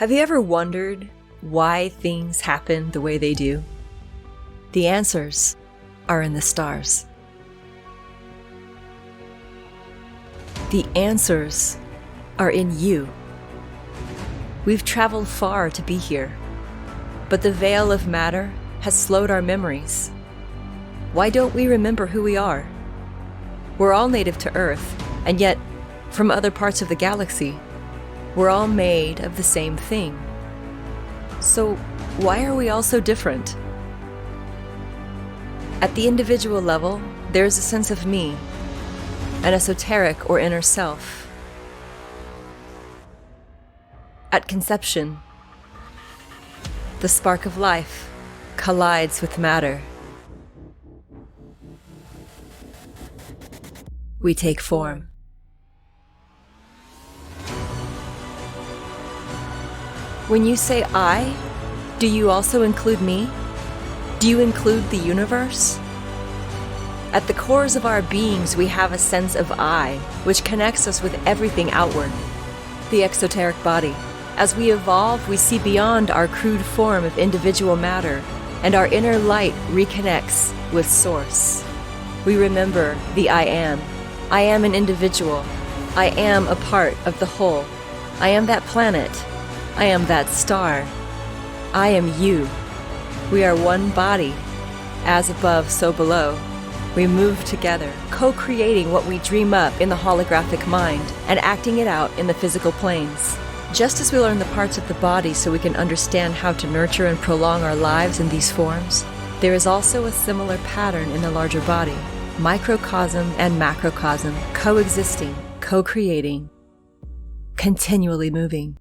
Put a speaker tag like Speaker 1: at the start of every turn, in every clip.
Speaker 1: Have you ever wondered why things happen the way they do? The answers are in the stars. The answers are in you. We've traveled far to be here, but the veil of matter has slowed our memories. Why don't we remember who we are? We're all native to Earth, and yet, from other parts of the galaxy, we're all made of the same thing. So, why are we all so different? At the individual level, there is a sense of me, an esoteric or inner self. At conception, the spark of life collides with matter. We take form. When you say I, do you also include me? Do you include the universe? At the cores of our beings, we have a sense of I, which connects us with everything outward, the exoteric body. As we evolve, we see beyond our crude form of individual matter, and our inner light reconnects with Source. We remember the I am. I am an individual. I am a part of the whole. I am that planet. I am that star. I am you. We are one body. As above, so below. We move together, co-creating what we dream up in the holographic mind and acting it out in the physical planes. Just as we learn the parts of the body so we can understand how to nurture and prolong our lives in these forms, there is also a similar pattern in the larger body. Microcosm and macrocosm coexisting, co-creating, continually moving.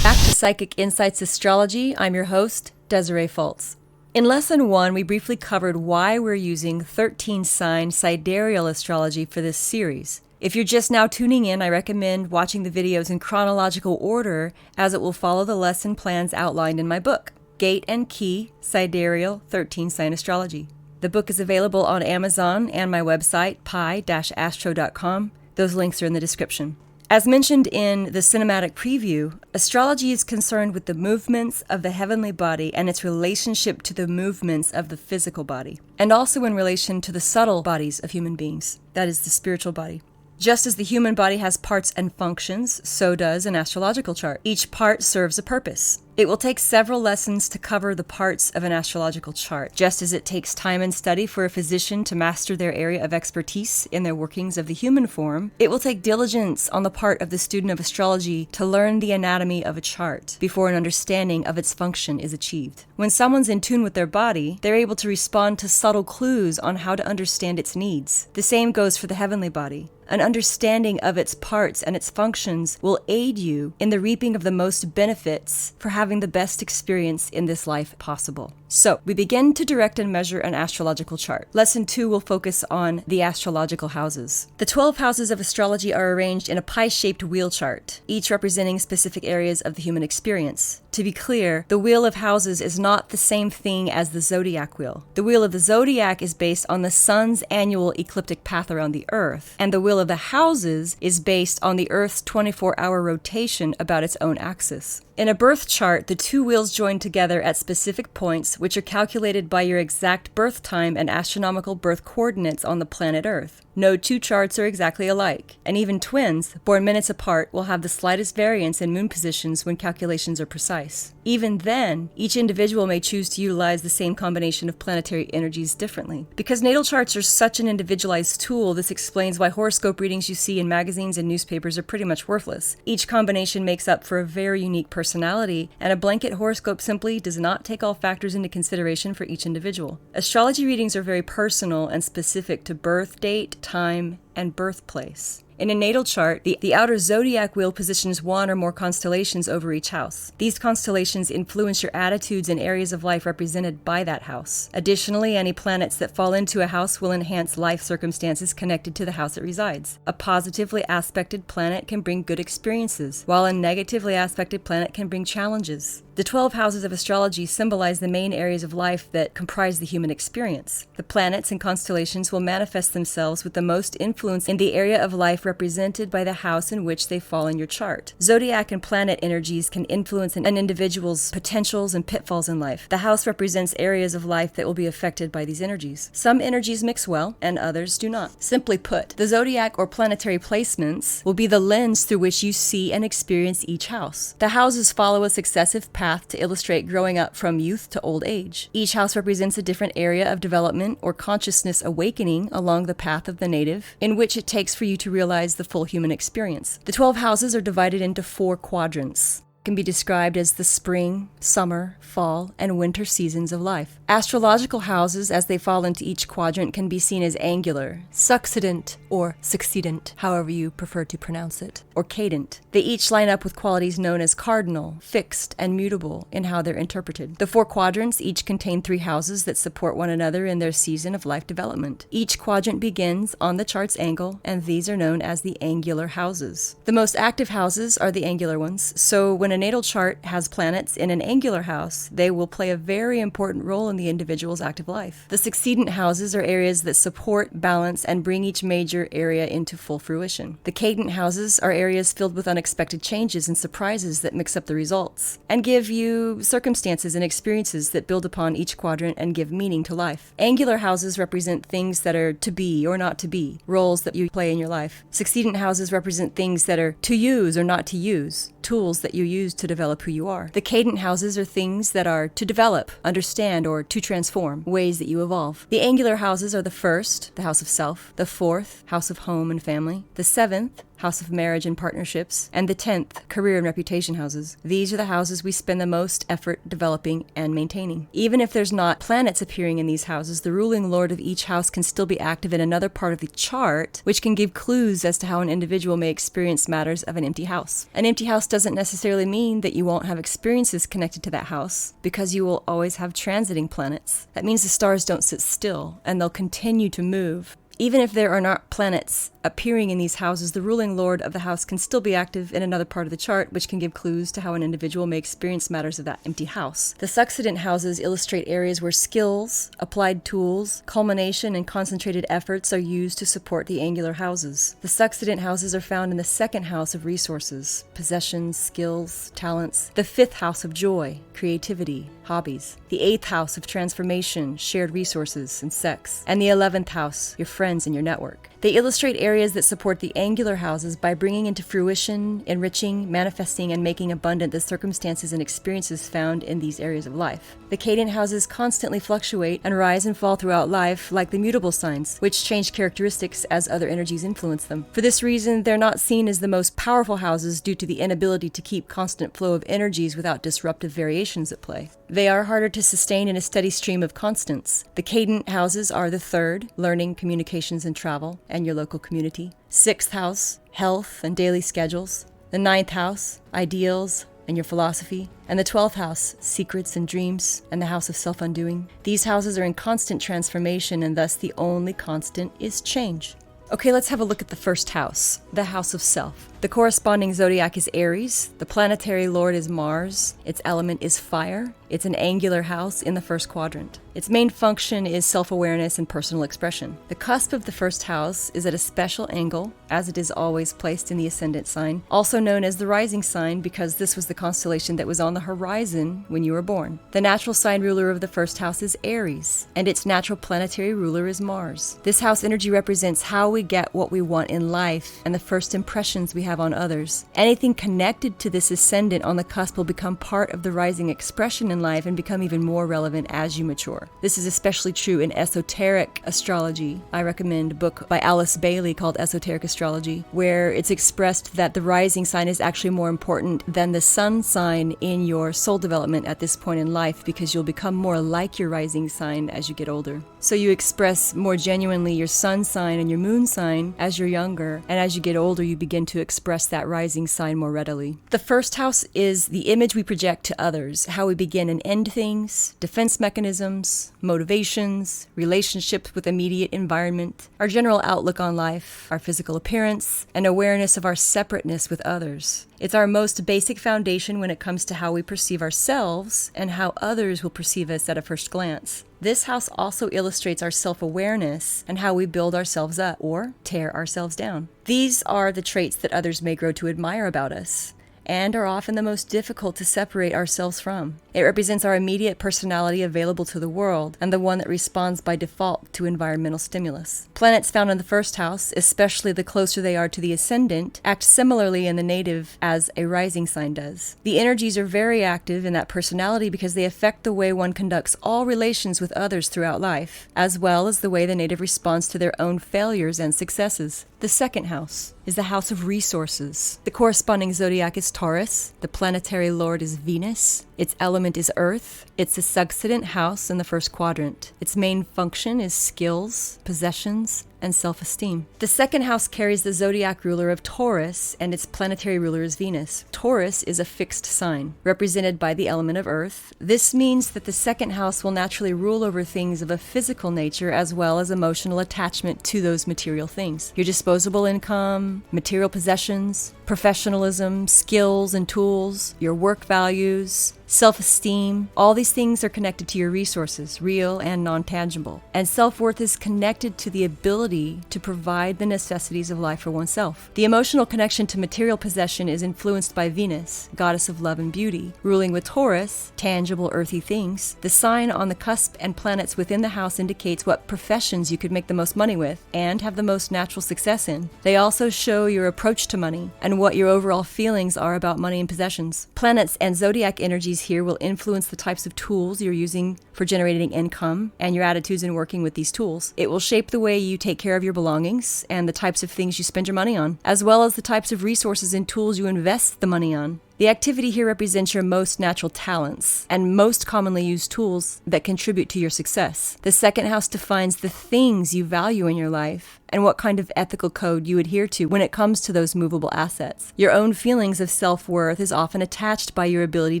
Speaker 1: Back to Psychic Insights Astrology, I'm your host, Desiree Fultz. In Lesson 1, we briefly covered why we're using 13-sign Sidereal astrology for this series. If you're just now tuning in, I recommend watching the videos in chronological order, as it will follow the lesson plans outlined in my book, Gate and Key, Sidereal 13-Sign Astrology. The book is available on Amazon and my website, pi-astro.com. Those links are in the description. As mentioned in the cinematic preview, astrology is concerned with the movements of the heavenly body and its relationship to the movements of the physical body, and also in relation to the subtle bodies of human beings, that is, the spiritual body. Just as the human body has parts and functions, so does an astrological chart. Each part serves a purpose. It will take several lessons to cover the parts of an astrological chart, just as it takes time and study for a physician to master their area of expertise in their workings of the human form. It will take diligence on the part of the student of astrology to learn the anatomy of a chart before an understanding of its function is achieved. When someone's in tune with their body, they're able to respond to subtle clues on how to understand its needs. The same goes for the heavenly body. An understanding of its parts and its functions will aid you in the reaping of the most benefits for having the best experience in this life possible. So, we begin to direct and measure an astrological chart. Lesson 2 will focus on the astrological houses. The 12 houses of astrology are arranged in a pie-shaped wheel chart, each representing specific areas of the human experience. To be clear, the Wheel of Houses is not the same thing as the zodiac wheel. The Wheel of the Zodiac is based on the sun's annual ecliptic path around the Earth, and the Wheel of the Houses is based on the Earth's 24-hour rotation about its own axis. In a birth chart, the two wheels join together at specific points, which are calculated by your exact birth time and astronomical birth coordinates on the planet Earth. No two charts are exactly alike, and even twins, born minutes apart, will have the slightest variance in moon positions when calculations are precise. Even then, each individual may choose to utilize the same combination of planetary energies differently. Because natal charts are such an individualized tool, this explains why horoscope readings you see in magazines and newspapers are pretty much worthless. Each combination makes up for a very unique personality, and a blanket horoscope simply does not take all factors into consideration for each individual. Astrology readings are very personal and specific to birth date, time, and birthplace. In a natal chart, the outer zodiac wheel positions one or more constellations over each house. These constellations influence your attitudes and areas of life represented by that house. Additionally, any planets that fall into a house will enhance life circumstances connected to the house it resides. A positively aspected planet can bring good experiences, while a negatively aspected planet can bring challenges. The 12 houses of astrology symbolize the main areas of life that comprise the human experience. The planets and constellations will manifest themselves with the most influence in the area of life represented by the house in which they fall in your chart. Zodiac and planet energies can influence an individual's potentials and pitfalls in life. The house represents areas of life that will be affected by these energies. Some energies mix well, and others do not. Simply put, the zodiac or planetary placements will be the lens through which you see and experience each house. The houses follow a successive path to illustrate growing up from youth to old age. Each house represents a different area of development or consciousness awakening along the path of the native, in which it takes for you to realize the full human experience. The 12 houses are divided into 4 quadrants. Can be described as the spring, summer, fall, and winter seasons of life. Astrological houses, as they fall into each quadrant, can be seen as angular, succedent, or succedent, however you prefer to pronounce it, or cadent. They each line up with qualities known as cardinal, fixed, and mutable in how they're interpreted. The 4 quadrants each contain 3 houses that support one another in their season of life development. Each quadrant begins on the chart's angle, and these are known as the angular houses. The most active houses are the angular ones, so when a natal chart has planets in an angular house, they will play a very important role in the individual's active life. The succedent houses are areas that support, balance, and bring each major area into full fruition. The cadent houses are areas filled with unexpected changes and surprises that mix up the results, and give you circumstances and experiences that build upon each quadrant and give meaning to life. Angular houses represent things that are to be or not to be, roles that you play in your life. Succedent houses represent things that are to use or not to use, tools that you use to develop who you are. The cadent houses are things that are to develop, understand, or to transform, ways that you evolve. The angular houses are the first, the house of self, the 4th, house of home and family, the 7th, house of marriage and partnerships, and the 10th, career and reputation houses. These are the houses we spend the most effort developing and maintaining. Even if there's not planets appearing in these houses, the ruling lord of each house can still be active in another part of the chart, which can give clues as to how an individual may experience matters of an empty house. An empty house doesn't necessarily mean that you won't have experiences connected to that house, because you will always have transiting planets. That means the stars don't sit still, and they'll continue to move. Even if there are not planets appearing in these houses, the ruling lord of the house can still be active in another part of the chart, which can give clues to how an individual may experience matters of that empty house. The succedent houses illustrate areas where skills, applied tools, culmination, and concentrated efforts are used to support the angular houses. The succedent houses are found in the 2nd house of resources, possessions, skills, talents, the 5th house of joy, creativity, hobbies, the 8th house of transformation, shared resources, and sex, and the 11th house, your friends and your network. They illustrate areas that support the angular houses by bringing into fruition, enriching, manifesting, and making abundant the circumstances and experiences found in these areas of life. The cadent houses constantly fluctuate and rise and fall throughout life like the mutable signs, which change characteristics as other energies influence them. For this reason, they're not seen as the most powerful houses due to the inability to keep constant flow of energies without disruptive variations at play. They are harder to sustain in a steady stream of constants. The cadent houses are the 3rd, learning, communications, and travel, and your local community. 6th house, health and daily schedules. The 9th house, ideals and your philosophy. And the 12th house, secrets and dreams, and the house of self-undoing. These houses are in constant transformation, and thus the only constant is change. Okay, let's have a look at the 1st house, the house of self. The corresponding zodiac is Aries. The planetary lord is Mars. Its element is fire. It's an angular house in the 1st quadrant. Its main function is self-awareness and personal expression. The cusp of the 1st house is at a special angle, as it is always placed in the ascendant sign, also known as the rising sign because this was the constellation that was on the horizon when you were born. The natural sign ruler of the 1st house is Aries, and its natural planetary ruler is Mars. This house energy represents how we get what we want in life and the first impressions we have have on others. Anything connected to this ascendant on the cusp will become part of the rising expression in life and become even more relevant as you mature. This is especially true in esoteric astrology. I recommend a book by Alice Bailey called Esoteric Astrology, where it's expressed that the rising sign is actually more important than the sun sign in your soul development at this point in life, because you'll become more like your rising sign as you get older. So you express more genuinely your sun sign and your moon sign as you're younger, and as you get older you begin to express that rising sign more readily. The first house is the image we project to others, how we begin and end things, defense mechanisms, motivations, relationships with immediate environment, our general outlook on life, our physical appearance, and awareness of our separateness with others. It's our most basic foundation when it comes to how we perceive ourselves and how others will perceive us at a first glance. This house also illustrates our self-awareness and how we build ourselves up or tear ourselves down. These are the traits that others may grow to admire about us, and are often the most difficult to separate ourselves from. It represents our immediate personality available to the world, and the one that responds by default to environmental stimulus. Planets found in the first house, especially the closer they are to the ascendant, act similarly in the native as a rising sign does. The energies are very active in that personality because they affect the way one conducts all relations with others throughout life, as well as the way the native responds to their own failures and successes. The second house is the house of resources. The corresponding zodiac is Taurus. The planetary lord is Venus. Its element is Earth. It's a succedent house in the first quadrant. Its main function is skills, possessions, and self-esteem. The second house carries the zodiac ruler of Taurus, and its planetary ruler is Venus. Taurus is a fixed sign, represented by the element of Earth. This means that the second house will naturally rule over things of a physical nature as well as emotional attachment to those material things. Your disposable income, material possessions, professionalism, skills and tools, your work values, self-esteem, all these things are connected to your resources, real and non-tangible. And self-worth is connected to the ability to provide the necessities of life for oneself. The emotional connection to material possession is influenced by Venus, goddess of love and beauty, ruling with Taurus, tangible earthy things. The sign on the cusp and planets within the house indicates what professions you could make the most money with and have the most natural success in. They also show your approach to money and what your overall feelings are about money and possessions. Planets and zodiac energies here will influence the types of tools you're using for generating income and your attitudes in working with these tools. It will shape the way you take care of your belongings and the types of things you spend your money on, as well as the types of resources and tools you invest the money on. The activity here represents your most natural talents and most commonly used tools that contribute to your success. The second house defines the things you value in your life and what kind of ethical code you adhere to when it comes to those movable assets. Your own feelings of self-worth is often attached by your ability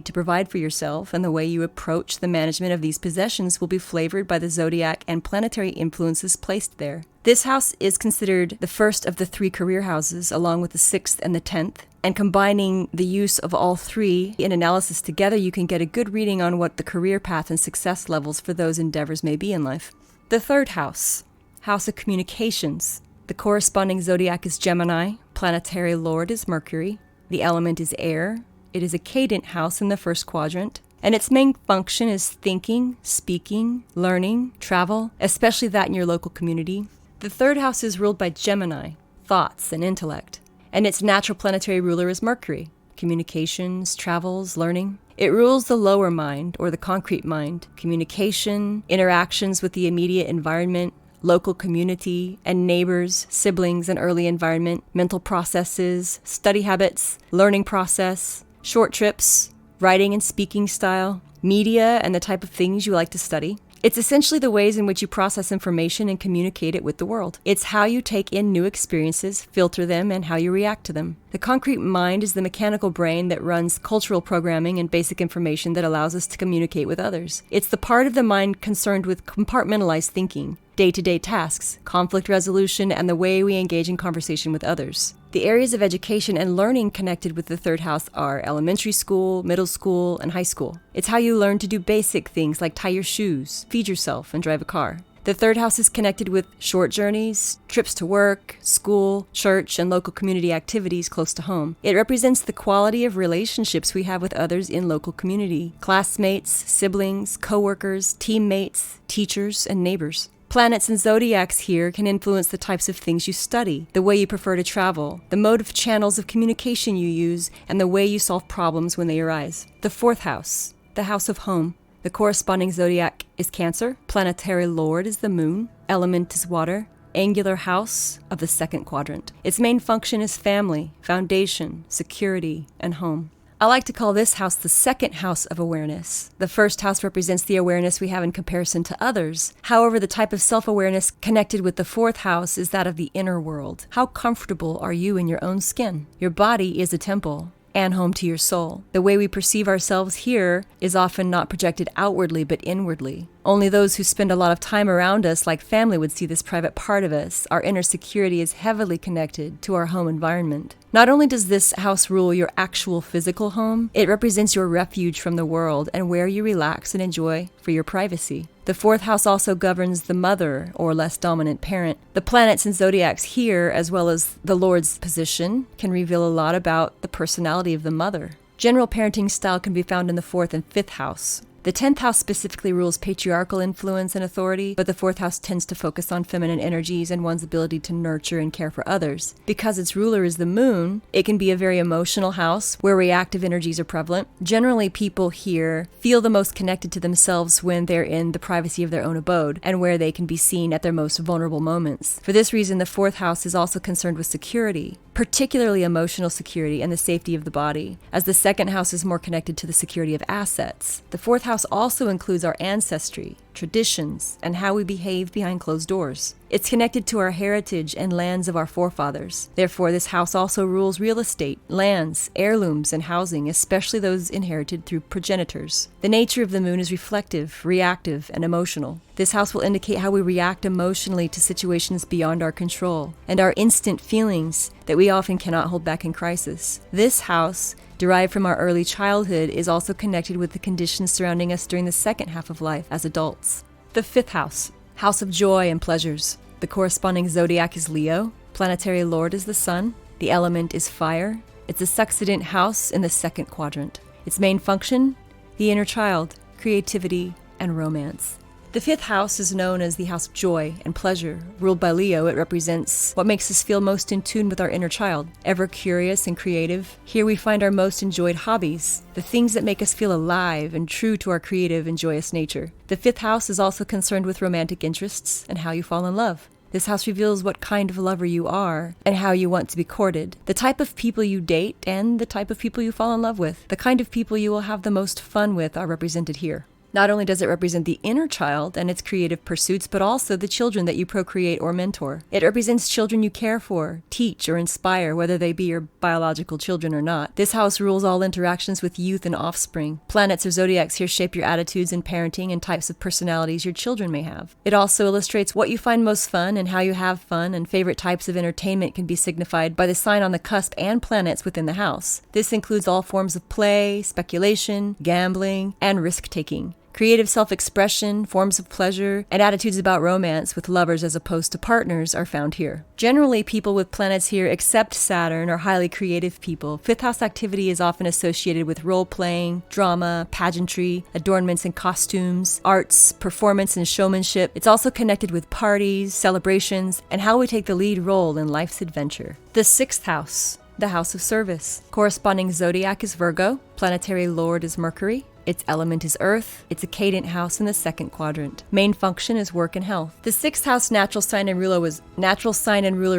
Speaker 1: to provide for yourself, and the way you approach the management of these possessions will be flavored by the zodiac and planetary influences placed there. This house is considered the first of the three career houses, along with the 6th and the 10th. And combining the use of all three in analysis together, you can get a good reading on what the career path and success levels for those endeavors may be in life. The third house, house of communications. The corresponding zodiac is Gemini. Planetary lord is Mercury. The element is air. It is a cadent house in the first quadrant. And its main function is thinking, speaking, learning, travel, especially that in your local community. The third house is ruled by Gemini, thoughts and intellect. And its natural planetary ruler is Mercury, communications, travels, learning. It rules the lower mind, or the concrete mind, communication, interactions with the immediate environment, local community, and neighbors, siblings, and early environment, mental processes, study habits, learning process, short trips, writing and speaking style, media, and the type of things you like to study. It's essentially the ways in which you process information and communicate it with the world. It's how you take in new experiences, filter them, and how you react to them. The concrete mind is the mechanical brain that runs cultural programming and basic information that allows us to communicate with others. It's the part of the mind concerned with compartmentalized thinking, day-to-day tasks, conflict resolution, and the way we engage in conversation with others. The areas of education and learning connected with the third house are elementary school, middle school, and high school. It's how you learn to do basic things like tie your shoes, feed yourself, and drive a car. The third house is connected with short journeys, trips to work, school, church, and local community activities close to home. It represents the quality of relationships we have with others in local community, classmates, siblings, co-workers, teammates, teachers, and neighbors. Planets and zodiacs here can influence the types of things you study, the way you prefer to travel, the mode of channels of communication you use, and the way you solve problems when they arise. The fourth house, the house of home. The corresponding zodiac is Cancer. Planetary lord is the moon. Element is water. Angular house of the second quadrant. Its main function is family, foundation, security, and home. I like to call this house the second house of awareness. The first house represents the awareness we have in comparison to others. However, the type of self-awareness connected with the fourth house is that of the inner world. How comfortable are you in your own skin? Your body is a temple and home to your soul. The way we perceive ourselves here is often not projected outwardly but inwardly. Only those who spend a lot of time around us, like family, would see this private part of us. Our inner security is heavily connected to our home environment. Not only does this house rule your actual physical home, it represents your refuge from the world and where you relax and enjoy for your privacy. The fourth house also governs the mother, or less dominant parent. The planets and zodiacs here, as well as the Lord's position, can reveal a lot about the personality of the mother. General parenting style can be found in the fourth and fifth house. The 10th house specifically rules patriarchal influence and authority, but the 4th house tends to focus on feminine energies and one's ability to nurture and care for others. Because its ruler is the moon, it can be a very emotional house where reactive energies are prevalent. Generally, people here feel the most connected to themselves when they're in the privacy of their own abode and where they can be seen at their most vulnerable moments. For this reason, the 4th house is also concerned with security, particularly emotional security and the safety of the body, as the 2nd house is more connected to the security of assets. The 4th house also includes our ancestry, traditions, and how we behave behind closed doors. It's connected to our heritage and lands of our forefathers. Therefore, this house also rules real estate, lands, heirlooms, and housing, especially those inherited through progenitors. The nature of the moon is reflective, reactive, and emotional. This house will indicate how we react emotionally to situations beyond our control, and our instant feelings that we often cannot hold back in crisis. This house, derived from our early childhood, is also connected with the conditions surrounding us during the second half of life as adults. The 5th house, house of joy and pleasures. The corresponding zodiac is Leo. Planetary lord is the sun. The element is fire. It's a succedent house in the 2nd quadrant. Its main function, the inner child, creativity, and romance. The 5th house is known as the house of joy and pleasure. Ruled by Leo, it represents what makes us feel most in tune with our inner child. Ever curious and creative, here we find our most enjoyed hobbies, the things that make us feel alive and true to our creative and joyous nature. The 5th house is also concerned with romantic interests and how you fall in love. This house reveals what kind of lover you are and how you want to be courted, the type of people you date, and the type of people you fall in love with. The kind of people you will have the most fun with are represented here. Not only does it represent the inner child and its creative pursuits, but also the children that you procreate or mentor. It represents children you care for, teach, or inspire, whether they be your biological children or not. This house rules all interactions with youth and offspring. Planets or zodiacs here shape your attitudes in parenting and types of personalities your children may have. It also illustrates what you find most fun and how you have fun, and favorite types of entertainment can be signified by the sign on the cusp and planets within the house. This includes all forms of play, speculation, gambling, and risk-taking. Creative self-expression, forms of pleasure, and attitudes about romance with lovers as opposed to partners are found here. Generally, people with planets here except Saturn are highly creative people. 5th house activity is often associated with role-playing, drama, pageantry, adornments and costumes, arts, performance and showmanship. It's also connected with parties, celebrations, and how we take the lead role in life's adventure. The 6th house, the house of service. Corresponding zodiac is Virgo. Planetary lord is Mercury. Its element is earth. It's a cadent house in the 2nd quadrant. Main function is work and health. The 6th house natural sign and ruler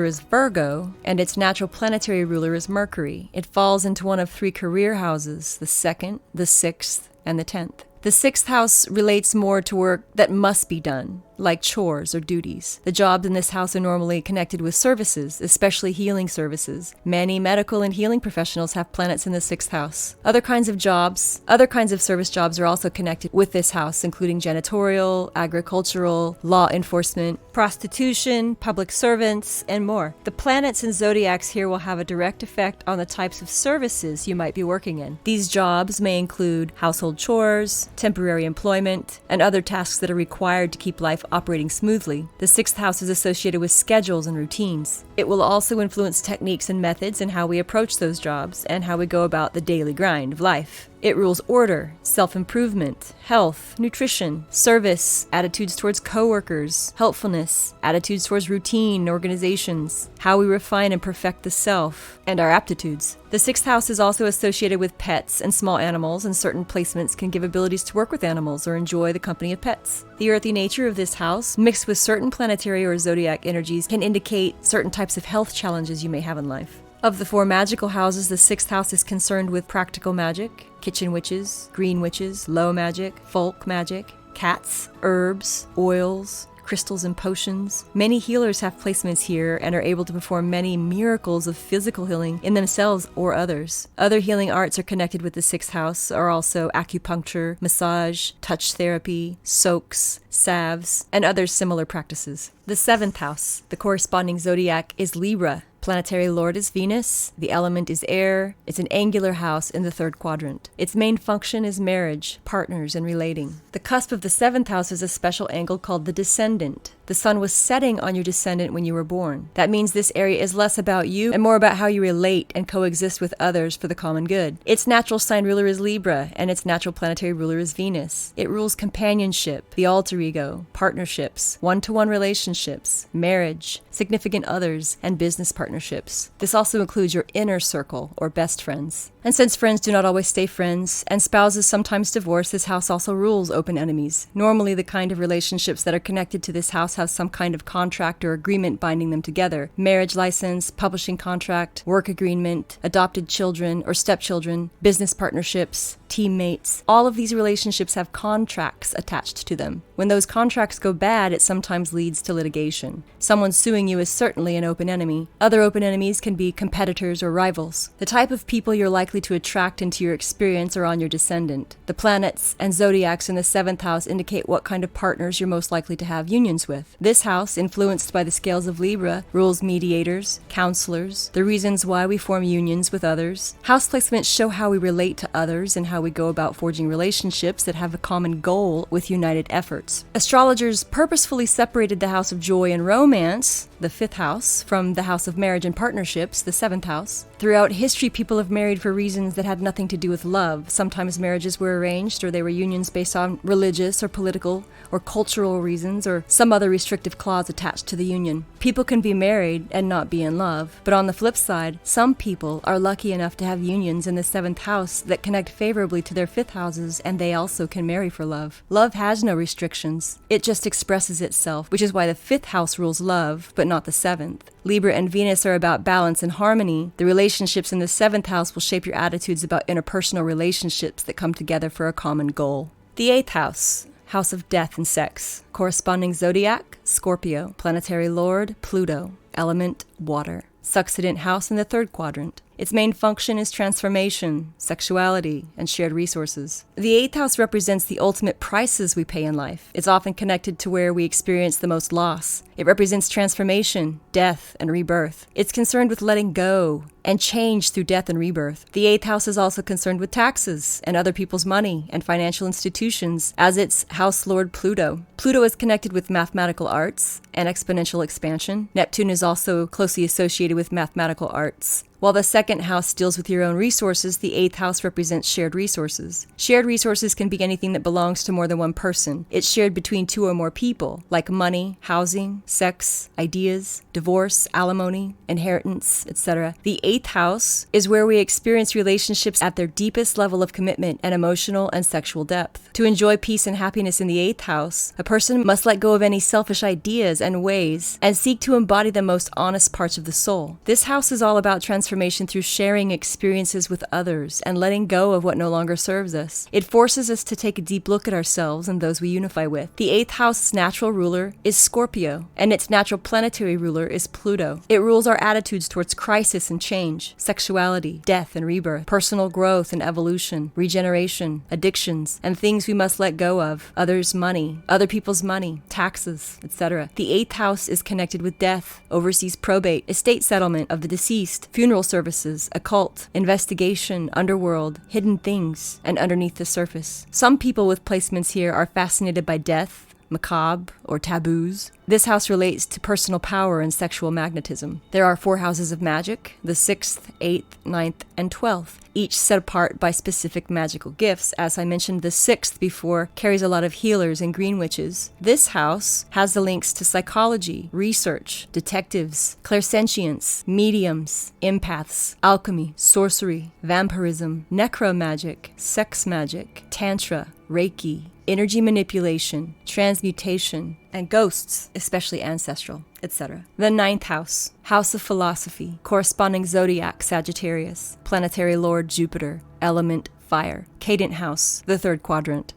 Speaker 1: is Virgo, and its natural planetary ruler is Mercury. It falls into one of 3 career houses, the 2nd, the 6th, and the 10th. The 6th house relates more to work that must be done, like chores or duties. The jobs in this house are normally connected with services, especially healing services. Many medical and healing professionals have planets in the 6th house. Other kinds of service jobs are also connected with this house, including janitorial, agricultural, law enforcement, prostitution, public servants, and more. The planets and zodiacs here will have a direct effect on the types of services you might be working in. These jobs may include household chores, temporary employment, and other tasks that are required to keep life operating smoothly. The 6th house is associated with schedules and routines. It will also influence techniques and methods and how we approach those jobs and how we go about the daily grind of life. It rules order, self-improvement, health, nutrition, service, attitudes towards coworkers, helpfulness, attitudes towards routine, organizations, how we refine and perfect the self, and our aptitudes. The 6th house is also associated with pets and small animals, and certain placements can give abilities to work with animals or enjoy the company of pets. The earthy nature of this house, mixed with certain planetary or zodiac energies, can indicate certain types of health challenges you may have in life. Of the 4 magical houses, the 6th house is concerned with practical magic, kitchen witches, green witches, low magic, folk magic, cats, herbs, oils, crystals and potions. Many healers have placements here and are able to perform many miracles of physical healing in themselves or others. Other healing arts are connected with the 6th house are also acupuncture, massage, touch therapy, soaks, salves, and other similar practices. The 7th house, the corresponding zodiac, is Libra. Planetary lord is Venus. The element is air. It's an angular house in the 3rd quadrant. Its main function is marriage, partners, and relating. The cusp of the 7th house is a special angle called the descendant. The sun was setting on your descendant when you were born. That means this area is less about you and more about how you relate and coexist with others for the common good. Its natural sign ruler is Libra, and its natural planetary ruler is Venus. It rules companionship, the alter ego, partnerships, one-to-one relationships, marriage, significant others, and business partnerships. This also includes your inner circle or best friends. And since friends do not always stay friends, and spouses sometimes divorce, this house also rules open enemies. Normally, the kind of relationships that are connected to this house have some kind of contract or agreement binding them together. Marriage license, publishing contract, work agreement, adopted children or stepchildren, business partnerships, teammates. All of these relationships have contracts attached to them. When those contracts go bad, it sometimes leads to litigation. Someone suing you is certainly an open enemy. Other open enemies can be competitors or rivals. The type of people you're likely to attract into your experience are on your descendant. The planets and zodiacs in the 7th house indicate what kind of partners you're most likely to have unions with. This house, influenced by the scales of Libra, rules mediators, counselors, the reasons why we form unions with others. House placements show how we relate to others and how we go about forging relationships that have a common goal with united efforts. Astrologers purposefully separated the house of joy and romance, the 5th house, from the house of marriage and partnerships, the 7th house. Throughout history, people have married for reasons that had nothing to do with love. Sometimes marriages were arranged, or they were unions based on religious or political or cultural reasons, or some other restrictive clause attached to the union. People can be married and not be in love. But on the flip side, some people are lucky enough to have unions in the 7th house that connect favorably to their 5th houses, and they also can marry for love. Love has no restrictions. It just expresses itself, which is why the 5th house rules love, but not the 7th. Libra and Venus are about balance and harmony. The relationships in the 7th house will shape your attitudes about interpersonal relationships that come together for a common goal. The 8th house, house of death and sex. Corresponding zodiac, Scorpio. Planetary lord, Pluto. Element, water. Succedent house in the 3rd quadrant. Its main function is transformation, sexuality, and shared resources. The 8th house represents the ultimate prices we pay in life. It's often connected to where we experience the most loss. It represents transformation, death, and rebirth. It's concerned with letting go and change through death and rebirth. The 8th house is also concerned with taxes and other people's money and financial institutions, as its house lord Pluto. Pluto is connected with mathematical arts and exponential expansion. Neptune is also closely associated with mathematical arts. While the 2nd house deals with your own resources, the 8th house represents shared resources. Shared resources can be anything that belongs to more than one person. It's shared between 2 or more people, like money, housing, sex, ideas, divorce, alimony, inheritance, etc. The 8th house is where we experience relationships at their deepest level of commitment and emotional and sexual depth. To enjoy peace and happiness in the 8th house, a person must let go of any selfish ideas and ways and seek to embody the most honest parts of the soul. This house is all about transformation through sharing experiences with others and letting go of what no longer serves us. It forces us to take a deep look at ourselves and those we unify with. The 8th house's natural ruler is Scorpio, and its natural planetary ruler is Pluto. It rules our attitudes towards crisis and change, sexuality, death and rebirth, personal growth and evolution, regeneration, addictions, and things we must let go of, others' money, other people's money, taxes, etc. The 8th house is connected with death, overseas probate, estate settlement of the deceased, funeral services, occult, investigation, underworld, hidden things, and underneath the surface. Some people with placements here are fascinated by death, macabre, or taboos. This house relates to personal power and sexual magnetism. There are 4 houses of magic, the 6th, 8th, 9th, and 12th, each set apart by specific magical gifts. As I mentioned, the 6th before carries a lot of healers and green witches. This house has the links to psychology, research, detectives, clairsentience, mediums, empaths, alchemy, sorcery, vampirism, necromagic, sex magic, tantra, Reiki, energy manipulation, transmutation, and ghosts, especially ancestral, etc. The 9th house, house of philosophy, corresponding zodiac Sagittarius, planetary lord Jupiter, element fire, cadent house, the 3rd quadrant.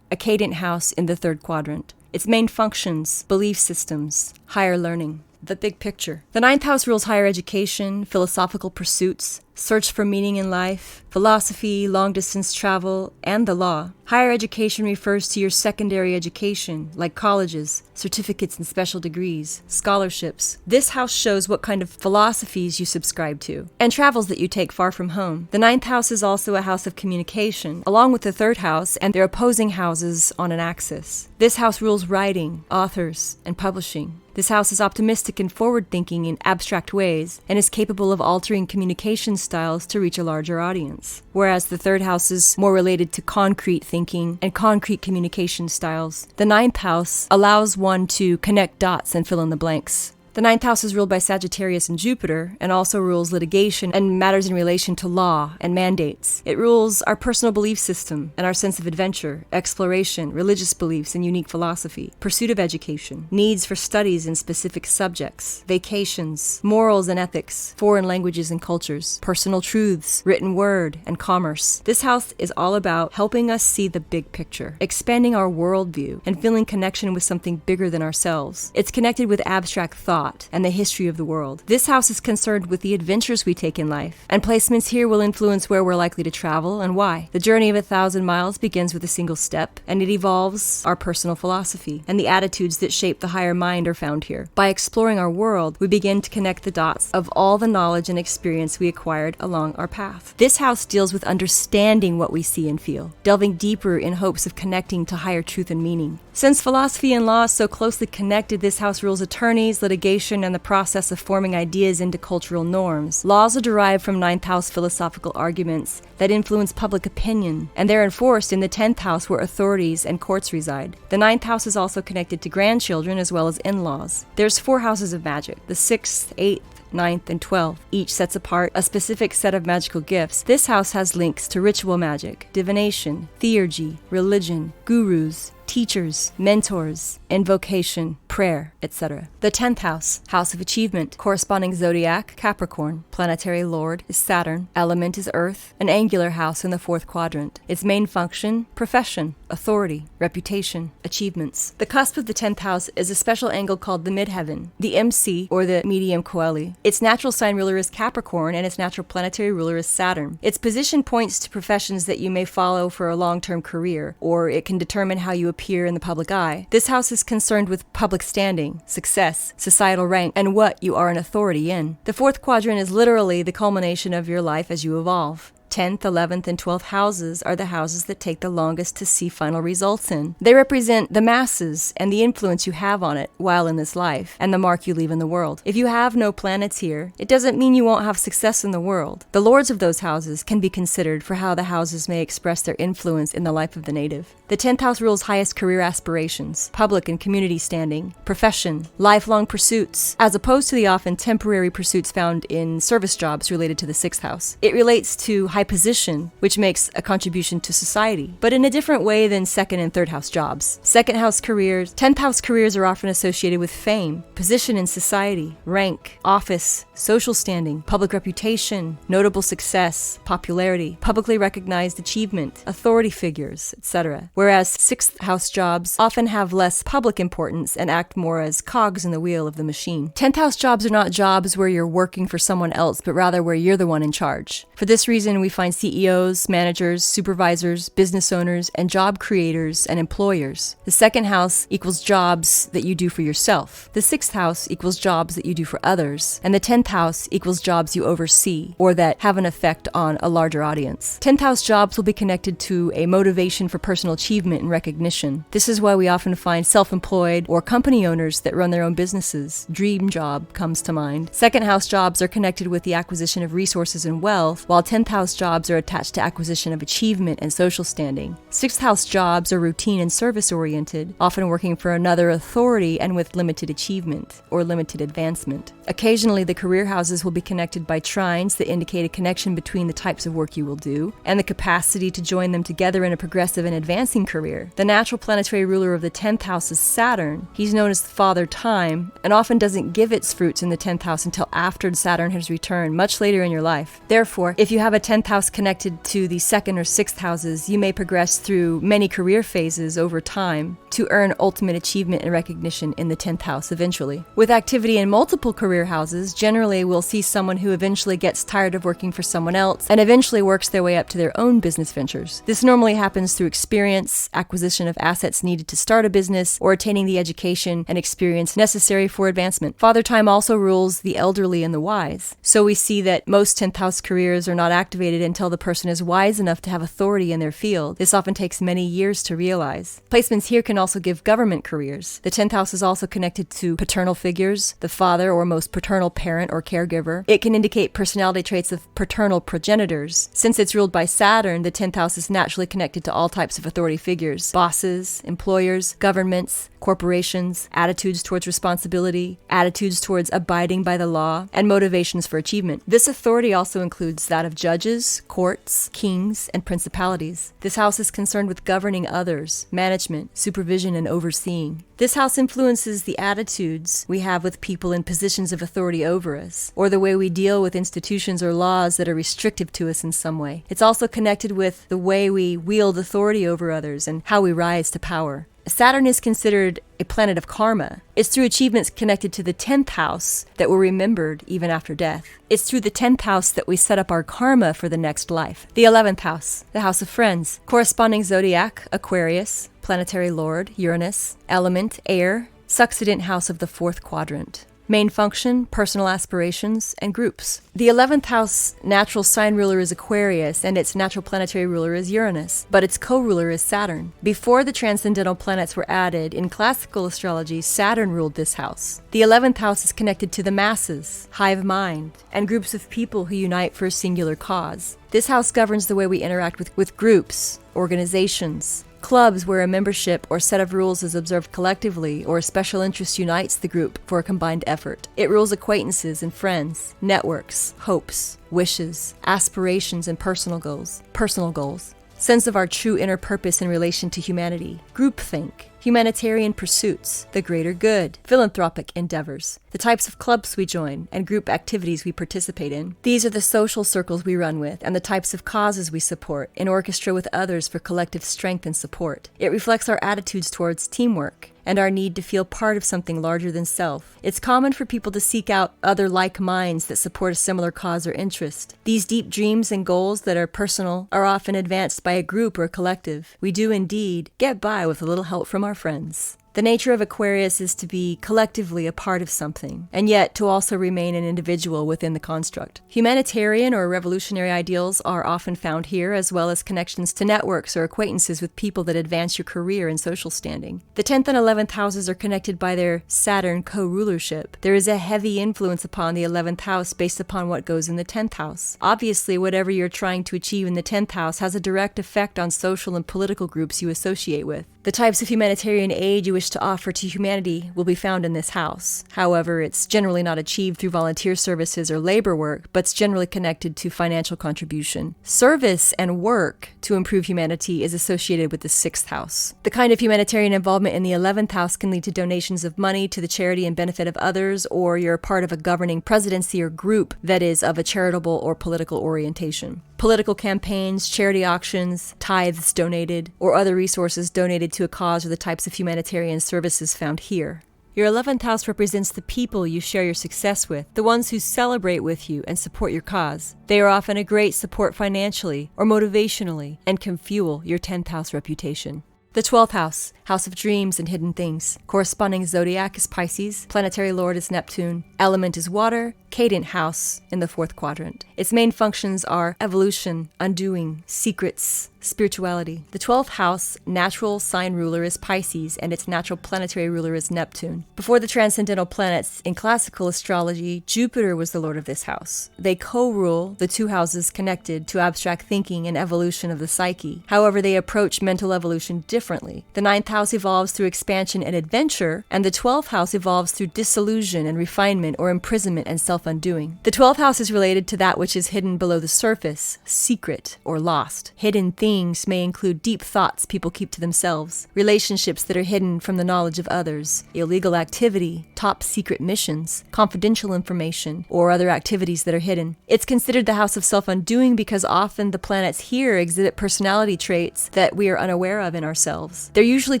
Speaker 1: A cadent house in the 3rd quadrant. Its main functions, belief systems, higher learning. The big picture. The 9th house rules higher education, philosophical pursuits, search for meaning in life, philosophy, long-distance travel, and the law. Higher education refers to your secondary education, like colleges, certificates and special degrees, scholarships. This house shows what kind of philosophies you subscribe to, and travels that you take far from home. The 9th house is also a house of communication, along with the 3rd house and their opposing houses on an axis. This house rules writing, authors, and publishing. This house is optimistic and forward-thinking in abstract ways, and is capable of altering communication styles to reach a larger audience. Whereas the 3rd house is more related to concrete thinking and concrete communication styles. The 9th house allows one to connect dots and fill in the blanks. The 9th house is ruled by Sagittarius and Jupiter, and also rules litigation and matters in relation to law and mandates. It rules our personal belief system and our sense of adventure, exploration, religious beliefs, and unique philosophy, pursuit of education, needs for studies in specific subjects, vacations, morals and ethics, foreign languages and cultures, personal truths, written word, and commerce. This house is all about helping us see the big picture, expanding our worldview, and feeling connection with something bigger than ourselves. It's connected with abstract thought and the history of the world. This house is concerned with the adventures we take in life, and placements here will influence where we're likely to travel and why. The journey of 1,000 miles begins with a single step, and it evolves our personal philosophy, and the attitudes that shape the higher mind are found here. By exploring our world, we begin to connect the dots of all the knowledge and experience we acquired along our path. This house deals with understanding what we see and feel, delving deeper in hopes of connecting to higher truth and meaning. Since philosophy and law is so closely connected, this house rules attorneys, litigation, and the process of forming ideas into cultural norms. Laws are derived from 9th house philosophical arguments that influence public opinion, and they're enforced in the 10th house where authorities and courts reside. The 9th house is also connected to grandchildren as well as in-laws. There's 4 houses of magic, the 6th, 8th, 9th, and 12th. Each sets apart a specific set of magical gifts. This house has links to ritual magic, divination, theurgy, religion, gurus, teachers, mentors, invocation, prayer, etc. The 10th house, house of achievement, corresponding zodiac, Capricorn, planetary lord is Saturn, element is Earth, an angular house in the 4th quadrant. Its main function, profession, authority, reputation, achievements. The cusp of the 10th house is a special angle called the midheaven, the MC, or the medium coeli. Its natural sign ruler is Capricorn, and its natural planetary ruler is Saturn. Its position points to professions that you may follow for a long-term career, or it can determine how you appear in the public eye. This house is concerned with public standing, success, societal rank, and what you are an authority in. The 4th quadrant is literally the culmination of your life as you evolve. 10th, 11th, and 12th houses are the houses that take the longest to see final results in. They represent the masses and the influence you have on it while in this life, and the mark you leave in the world. If you have no planets here, it doesn't mean you won't have success in the world. The lords of those houses can be considered for how the houses may express their influence in the life of the native. The 10th house rules highest career aspirations, public and community standing, profession, lifelong pursuits, as opposed to the often temporary pursuits found in service jobs related to the 6th house. It relates to high position, which makes a contribution to society, but in a different way than 2nd and 3rd house jobs. 2nd house careers, 10th house careers are often associated with fame, position in society, rank, office, social standing, public reputation, notable success, popularity, publicly recognized achievement, authority figures, etc. Whereas 6th house jobs often have less public importance and act more as cogs in the wheel of the machine. 10th house jobs are not jobs where you're working for someone else, but rather where you're the one in charge. For this reason, we find CEOs, managers, supervisors, business owners, and job creators and employers. The second house equals jobs that you do for yourself. The sixth house equals jobs that you do for others. And the 10th house equals jobs you oversee or that have an effect on a larger audience. 10th house jobs will be connected to a motivation for personal achievement and recognition. This is why we often find self-employed or company owners that run their own businesses. Dream job comes to mind. Second house jobs are connected with the acquisition of resources and wealth, while 10th house jobs are attached to acquisition of achievement and social standing. Sixth house jobs are routine and service-oriented, often working for another authority and with limited achievement or limited advancement. Occasionally, the career houses will be connected by trines that indicate a connection between the types of work you will do and the capacity to join them together in a progressive and advancing career. The natural planetary ruler of the 10th house is Saturn. He's known as the Father Time and often doesn't give its fruits in the 10th house until after Saturn has returned, much later in your life. Therefore, if you have a 10th house connected to the second or sixth houses, you may progress through many career phases over time to earn ultimate achievement and recognition in the 10th house eventually. With activity in multiple career houses, generally we'll see someone who eventually gets tired of working for someone else and eventually works their way up to their own business ventures. This normally happens through experience, acquisition of assets needed to start a business, or attaining the education and experience necessary for advancement. Father Time also rules the elderly and the wise. So we see that most 10th house careers are not activated until the person is wise enough to have authority in their field. This often takes many years to realize. Placements here can also give government careers. The 10th house is also connected to paternal figures, the father or most paternal parent or caregiver. It can indicate personality traits of paternal progenitors. Since it's ruled by Saturn, the 10th house is naturally connected to all types of authority figures: bosses, employers, governments, corporations, attitudes towards responsibility, attitudes towards abiding by the law, and motivations for achievement. This authority also includes that of judges, courts, kings, and principalities. This house is concerned with governing others, management, supervision, and overseeing. This house influences the attitudes we have with people in positions of authority over us, or the way we deal with institutions or laws that are restrictive to us in some way. It's also connected with the way we wield authority over others and how we rise to power. Saturn is considered a planet of karma. It's through achievements connected to the 10th house that we're remembered even after death. It's through the 10th house that we set up our karma for the next life. The 11th house, the house of friends. Corresponding zodiac, Aquarius. Planetary lord, Uranus. Element, air. Succedent house of the 4th quadrant. Main function, personal aspirations, and groups. The 11th house natural sign ruler is Aquarius, and its natural planetary ruler is Uranus, but its co-ruler is Saturn. Before the transcendental planets were added, in classical astrology, Saturn ruled this house. The 11th house is connected to the masses, hive mind, and groups of people who unite for a singular cause. This house governs the way we interact with groups, organizations, clubs where a membership or set of rules is observed collectively or a special interest unites the group for a combined effort. It rules acquaintances and friends, networks, hopes, wishes, aspirations, and personal goals. Sense of our true inner purpose in relation to humanity. Groupthink. Humanitarian pursuits, the greater good, philanthropic endeavors, the types of clubs we join, and group activities we participate in. These are the social circles we run with, and the types of causes we support, in orchestra with others for collective strength and support. It reflects our attitudes towards teamwork, and our need to feel part of something larger than self. It's common for people to seek out other like minds that support a similar cause or interest. These deep dreams and goals that are personal are often advanced by a group or a collective. We do indeed get by with a little help from our friends. The nature of Aquarius is to be collectively a part of something, and yet to also remain an individual within the construct. Humanitarian or revolutionary ideals are often found here, as well as connections to networks or acquaintances with people that advance your career and social standing. The 10th and 11th houses are connected by their Saturn co-rulership. There is a heavy influence upon the 11th house based upon what goes in the 10th house. Obviously, whatever you're trying to achieve in the 10th house has a direct effect on social and political groups you associate with. The types of humanitarian aid you wish to offer to humanity will be found in this house. However, it's generally not achieved through volunteer services or labor work, but it's generally connected to financial contribution. Service and work to improve humanity is associated with the 6th house. The kind of humanitarian involvement in the 11th house can lead to donations of money to the charity and benefit of others, or you're part of a governing presidency or group that is of a charitable or political orientation. Political campaigns, charity auctions, tithes donated, or other resources donated to a cause are the types of humanitarian services found here. Your 11th house represents the people you share your success with, the ones who celebrate with you and support your cause. They are often a great support financially or motivationally and can fuel your 10th house reputation. The 12th house, house of dreams and hidden things. Corresponding zodiac is Pisces, planetary lord is Neptune, element is water, cadent house in the 4th quadrant. Its main functions are evolution, undoing, secrets, spirituality. The 12th house natural sign ruler is Pisces and its natural planetary ruler is Neptune. Before the transcendental planets in classical astrology, Jupiter was the lord of this house. They co-rule the 2 houses connected to abstract thinking and evolution of the psyche. However, they approach mental evolution differently. The 9th house evolves through expansion and adventure, and the 12th house evolves through disillusion and refinement or imprisonment and self-undoing. The 12th house is related to that which is hidden below the surface, secret, or lost. Hidden things may include deep thoughts people keep to themselves, relationships that are hidden from the knowledge of others, illegal activity, top secret missions, confidential information, or other activities that are hidden. It's considered the house of self-undoing because often the planets here exhibit personality traits that we are unaware of in ourselves. They're usually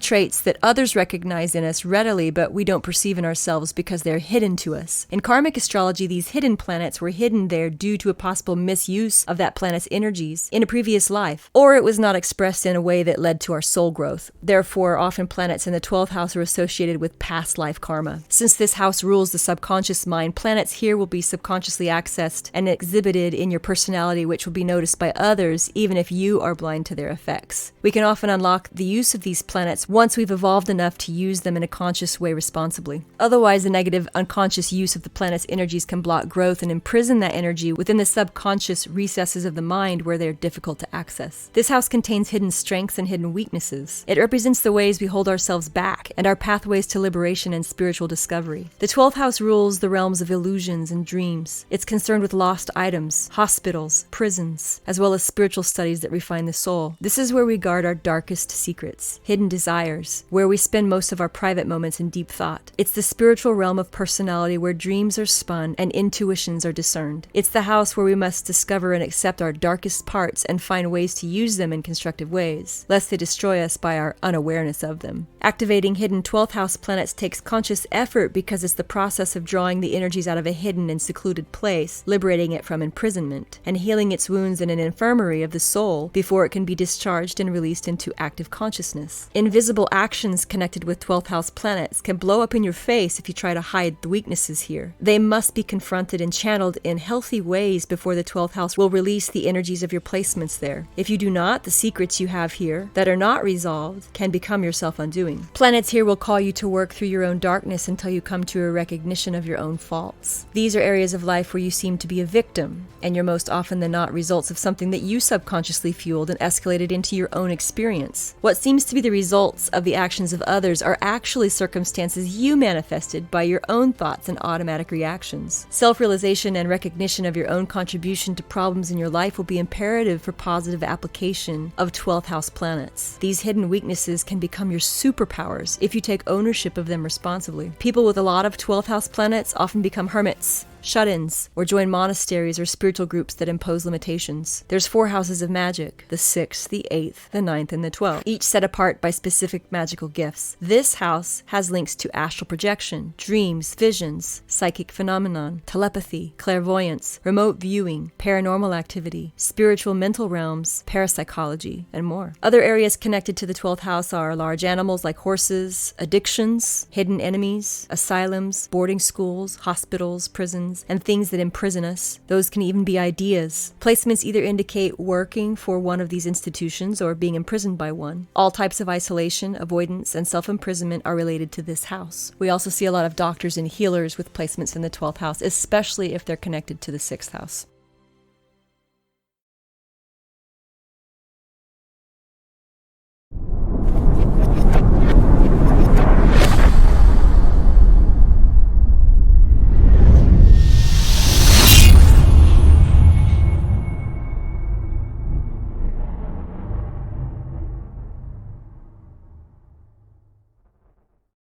Speaker 1: traits that others recognize in us readily, but we don't perceive in ourselves because they're hidden to us. In karmic astrology, these hidden planets were hidden there due to a possible misuse of that planet's energies in a previous life, or it was not expressed in a way that led to our soul growth. Therefore, often planets in the 12th house are associated with past life karma. Since this house rules the subconscious mind, planets here will be subconsciously accessed and exhibited in your personality, which will be noticed by others even if you are blind to their effects. We can often unlock the use of these planets once we've evolved enough to use them in a conscious way responsibly. Otherwise, the negative unconscious use of the planet's energies can block growth and imprison that energy within the subconscious recesses of the mind where they are difficult to access. This house contains hidden strengths and hidden weaknesses. It represents the ways we hold ourselves back and our pathways to liberation and spiritual discovery. The 12th house rules the realms of illusions and dreams. It's concerned with lost items, hospitals, prisons, as well as spiritual studies that refine the soul. This is where we guard our darkest secrets, hidden desires, where we spend most of our private moments in deep thought. It's the spiritual realm of personality where dreams are spun and intuitions are discerned. It's the house where we must discover and accept our darkest parts and find ways to use them in constructive ways, lest they destroy us by our unawareness of them. Activating hidden 12th house planets takes conscious effort because it's the process of drawing the energies out of a hidden and secluded place, liberating it from imprisonment, and healing its wounds in an infirmary of the soul before it can be discharged and released into active consciousness. Invisible actions connected with 12th house planets can blow up in your face if you try to hide the weaknesses here. They must be confronted and channeled in healthy ways before the 12th house will release the energies of your placements there. If you do not, the secrets you have here that are not resolved can become your self-undoing. Planets here will call you to work through your own darkness until you come to a recognition of your own faults. These are areas of life where you seem to be a victim, and you're most often than not results of something that you subconsciously fueled and escalated into your own experience. What seems to be the results of the actions of others are actually circumstances you manifested by your own thoughts and automatic reactions. Self-realization and recognition of your own contribution to problems in your life will be imperative for positive application of 12th house planets. These hidden weaknesses can become your superpowers if you take ownership of them responsibly. People with a lot of 12th house planets often become hermits, shut-ins, or join monasteries or spiritual groups that impose limitations. There's 4 houses of magic, the 6th, the 8th, the 9th, and the 12th, each set apart by specific magical gifts. This house has links to astral projection, dreams, visions, psychic phenomenon, telepathy, clairvoyance, remote viewing, paranormal activity, spiritual mental realms, parapsychology, and more. Other areas connected to the 12th house are large animals like horses, addictions, hidden enemies, asylums, boarding schools, hospitals, prisons, and things that imprison us. Those can even be ideas. Placements either indicate working for one of these institutions or being imprisoned by one. All types of isolation, avoidance, and self-imprisonment are related to this house. We also see a lot of doctors and healers with placements in the 12th house, especially if they're connected to the 6th house.